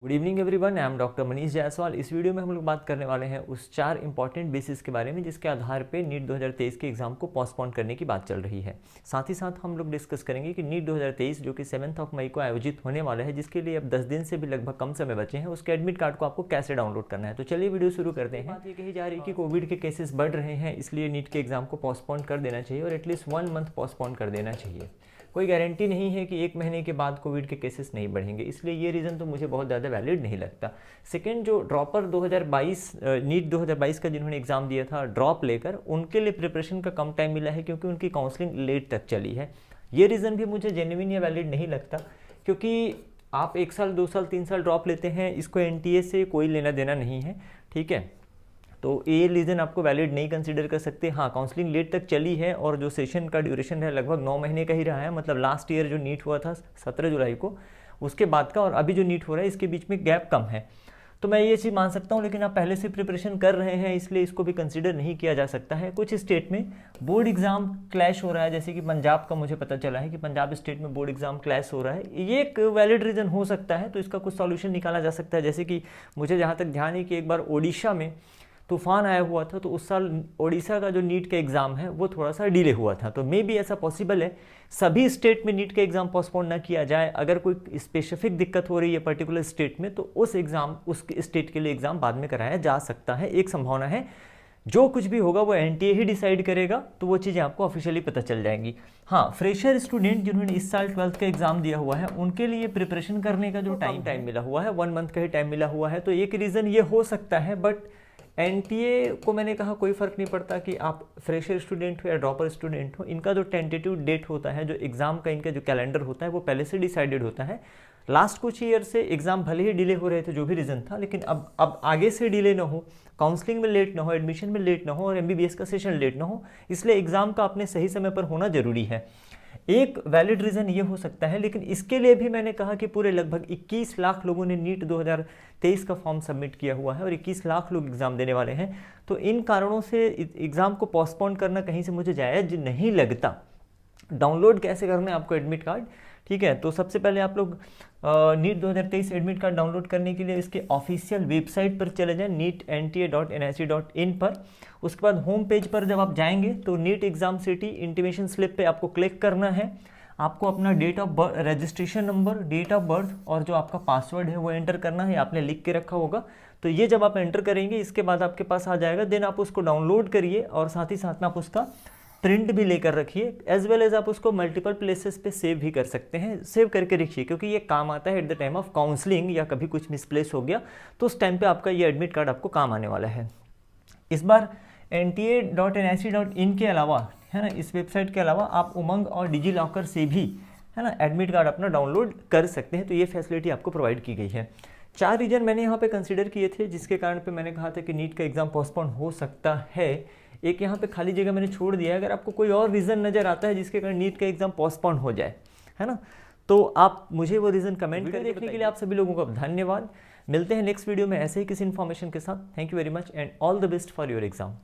Good evening everyone, I am doctor Manish Jaiswal. इस video में हम लोग बात करने वाले हैं उस 4 इंपॉर्टेंट बेसिस के बारे में जिसके आधार पे नीट 2023 के एग्जाम को पोस्टपोन करने की बात चल रही है। साथ ही साथ हम लोग डिस्कस करेंगे कि नीट 2023 जो कि 7 मई को आयोजित होने वाला है, जिसके लिए अब 10 दिन से भी लगभग कम समय बचे हैं, उसके एडमिट कार्ड को आपको कैसे डाउनलोड करना है। तो चलिए वीडियो शुरू करते हैं। बात ये कही जा रही है कि कोविड के केसेस बढ़ रहे हैं, इसलिए नीट के एग्जाम को पोस्टपोन कर देना चाहिए और एटलीस्ट 1 मंथ पोस्टपोन कर देना चाहिए। कोई गारंटी नहीं है कि 1 महीने के बाद कोविड के केसेस नहीं बढ़ेंगे, इसलिए ये रीज़न तो मुझे बहुत ज़्यादा वैलिड नहीं लगता। सेकंड, जो ड्रॉपर 2022 नीट 2022 का जिन्होंने एग्ज़ाम दिया था ड्रॉप लेकर, उनके लिए प्रिपरेशन का कम टाइम मिला है क्योंकि उनकी काउंसलिंग लेट तक चली है। ये रीज़न भी मुझे जेन्युइन या वैलिड नहीं लगता, क्योंकि आप 1 साल 2 साल 3 साल ड्रॉप लेते हैं, इसको एनटीए से कोई लेना देना नहीं है, ठीक है। तो ये रीज़न आपको वैलिड नहीं कंसीडर कर सकते। हाँ, काउंसलिंग लेट तक चली है और जो सेशन का ड्यूरेशन है लगभग 9 महीने का ही रहा है। मतलब लास्ट ईयर जो नीट हुआ था 17 जुलाई को, उसके बाद का और अभी जो नीट हो रहा है इसके बीच में गैप कम है। तो मैं ये चीज़ मान सकता हूँ, लेकिन आप पहले से प्रिपरेशन कर रहे हैं इसलिए इसको भी कंसीडर नहीं किया जा सकता है। कुछ स्टेट में बोर्ड एग्जाम क्लैश हो रहा है, जैसे कि पंजाब का मुझे पता चला है कि पंजाब स्टेट में बोर्ड एग्जाम क्लैश हो रहा है। ये एक वैलिड रीज़न हो सकता है, तो इसका कुछ सॉल्यूशन निकाला जा सकता है। जैसे कि मुझे जहाँ तक ध्यान है कि एक बार ओडिशा में तूफान आया हुआ था, तो उस साल ओडिशा का जो नीट का एग्ज़ाम है वो थोड़ा सा डिले हुआ था। तो मे बी ऐसा पॉसिबल है सभी स्टेट में नीट का एग्ज़ाम पोस्टपोन ना किया जाए। अगर कोई स्पेसिफिक दिक्कत हो रही है पर्टिकुलर स्टेट में, तो उस स्टेट के लिए एग्ज़ाम बाद में कराया जा सकता है। एक संभावना है। जो कुछ भी होगा वो एनटीए ही डिसाइड करेगा, तो वो चीज़ें आपको ऑफिशियली पता चल जाएंगी। हाँ, फ्रेशर स्टूडेंट जिन्होंने इस साल 12th का एग्जाम दिया हुआ है, उनके लिए प्रिपरेशन करने का जो टाइम मिला हुआ है 1 मंथ का ही टाइम मिला हुआ है। तो एक रीज़न ये हो सकता है, बट एनटीए को मैंने कहा कोई फ़र्क नहीं पड़ता कि आप फ्रेशर स्टूडेंट हो या ड्रॉपर स्टूडेंट हो। इनका जो टेंटेटिव डेट होता है, जो एग्ज़ाम का इनका जो कैलेंडर होता है, वो पहले से डिसाइडेड होता है। लास्ट कुछ ईयर से एग्ज़ाम भले ही डिले हो रहे थे, जो भी रीज़न था, लेकिन अब आगे से डिले ना हो, काउंसलिंग में लेट ना हो, एडमिशन में लेट ना हो और एमबीबीएस का सेशन लेट ना हो, इसलिए एग्ज़ाम का अपने सही समय पर होना ज़रूरी है। एक वैलिड रीज़न ये हो सकता है, लेकिन इसके लिए भी मैंने कहा कि पूरे लगभग 21 लाख लोगों ने नीट 2023 का फॉर्म सबमिट किया हुआ है और 21 लाख लोग एग्ज़ाम देने वाले हैं। तो इन कारणों से एग्ज़ाम को पोस्टपोन करना कहीं से मुझे जायज़ नहीं लगता। डाउनलोड कैसे करना है आपको एडमिट कार्ड, ठीक है। तो सबसे पहले आप लोग नीट 2023 एडमिट कार्ड डाउनलोड करने के लिए इसके ऑफिशियल वेबसाइट पर चले जाएं, neetnta.nic.in पर। उसके बाद होम पेज पर जब आप जाएंगे तो NEET exam city intimation slip पे आपको क्लिक करना है। आपको अपना date of birth, registration number, date of birth और जो आपका पासवर्ड है वो एंटर करना है। आपने लिख के रखा होगा, तो ये जब आप एंटर करेंगे इसके बाद आपके पास आ जाएगा। देन आप उसको डाउनलोड करिए और साथ ही साथ में आप उसका प्रिंट भी लेकर रखिए, एज वेल एज आप उसको मल्टीपल प्लेसेस पे सेव भी कर सकते हैं। सेव करके रखिए, क्योंकि ये काम आता है at the time of counselling, या कभी कुछ मिसप्लेस हो गया तो उस टाइम पे आपका ये एडमिट कार्ड आपको काम आने वाला है। इस बार nta.nic.in के अलावा, है ना, इस वेबसाइट के अलावा आप उमंग और डिजी लॉकर से भी, है ना, एडमिट कार्ड अपना डाउनलोड कर सकते हैं। तो ये फैसिलिटी आपको प्रोवाइड की गई है। 4 रीजन मैंने यहाँ पे कंसिडर किए थे जिसके कारण पे मैंने कहा था कि नीट का एग्ज़ाम पोस्टपोन हो सकता है। एक यहाँ पे खाली जगह मैंने छोड़ दिया है, अगर आपको कोई और रीज़न नज़र आता है जिसके कारण नीट का एग्ज़ाम पोस्टपोन हो जाए, है ना, तो आप मुझे वो रीज़न कमेंट कर। देखने के लिए आप सभी लोगों का धन्यवाद। मिलते हैं नेक्स्ट वीडियो में ऐसे ही किसी इन्फॉर्मेशन के साथ। Thank you very much and all the best for your exam.